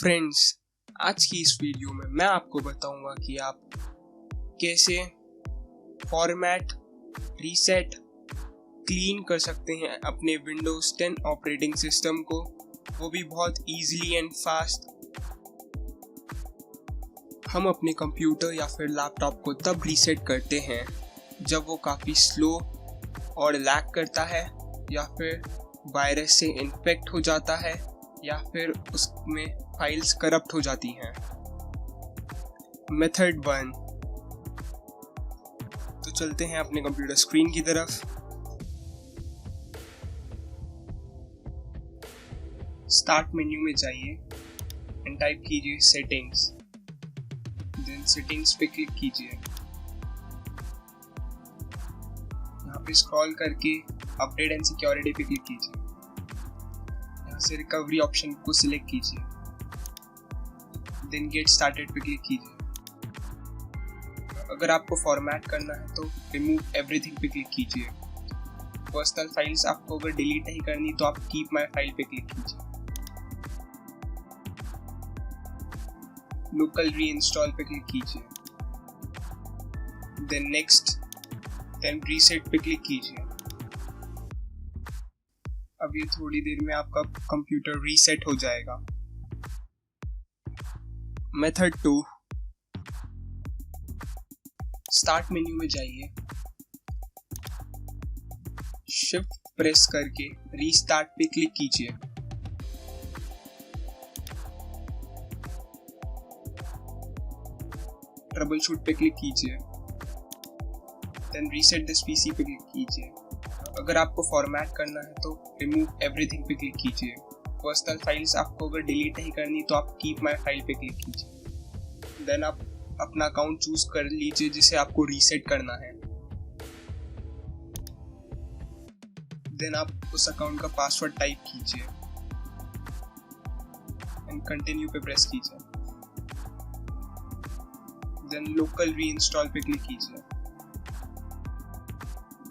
Friends, आज की इस वीडियो में मैं आपको बताऊंगा कि आप कैसे फॉर्मेट, रीसेट, क्लीन कर सकते हैं अपने विंडोज 10 ऑपरेटिंग सिस्टम को, वो भी बहुत इजीली एंड फास्ट। हम अपने कंप्यूटर या फिर लैपटॉप को तब रीसेट करते हैं जब वो काफ़ी स्लो और लैग करता है, या फिर वायरस से इन्फेक्ट हो जाता है, या फिर उसमें फाइल्स करप्ट हो जाती हैं। मेथड 1, तो चलते हैं अपने कंप्यूटर स्क्रीन की तरफ। स्टार्ट मेन्यू में जाइए एंड टाइप कीजिए सेटिंग्स, देन सेटिंग्स पे क्लिक कीजिए। यहाँ पे स्क्रॉल करके अपडेट एंड सिक्योरिटी पे क्लिक कीजिए। यहाँ से रिकवरी ऑप्शन को सिलेक्ट कीजिए, देन गेट स्टार्टेड पे क्लिक कीजिए। अगर आपको फॉर्मेट करना है तो रिमूव एवरीथिंग पे क्लिक कीजिए। पर्सनल फाइल्स आपको अगर डिलीट नहीं करनी तो आप कीप माय फाइल पे क्लिक कीजिए। लोकल रीइंस्टॉल पे क्लिक कीजिए, देन नेक्स्ट, देन रीसेट पे क्लिक कीजिए। अब ये थोड़ी देर में आपका कंप्यूटर रीसेट हो जाएगा। मेथड 2, स्टार्ट मेन्यू में जाइए, शिफ्ट प्रेस करके रीस्टार्ट पे क्लिक कीजिए। ट्रबल शूट पे क्लिक कीजिए, देन रीसेट दिस पीसी पे क्लिक कीजिए। अगर आपको फॉर्मेट करना है तो रिमूव एवरीथिंग पे क्लिक कीजिए। पर्सनल फाइल्स आपको अगर डिलीट नहीं करनी तो आप कीप माय फाइल पे क्लिक कीजिए। देन आप अपना अकाउंट चूज कर लीजिए जिसे आपको रीसेट करना है। देन आप उस अकाउंट का पासवर्ड टाइप कीजिए एंड कंटिन्यू पे प्रेस कीजिए। देन लोकल रीइंस्टॉल पे क्लिक कीजिए,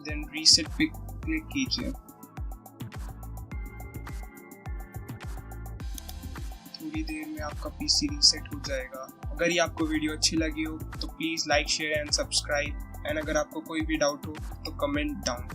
देन रीसेट पे क्लिक कीजिए। थोड़ी देर में आपका पीसी रीसेट हो जाएगा। अगर ये आपको वीडियो अच्छी लगी हो तो please like, share and subscribe, and अगर आपको कोई भी डाउट हो तो कमेंट डाउन।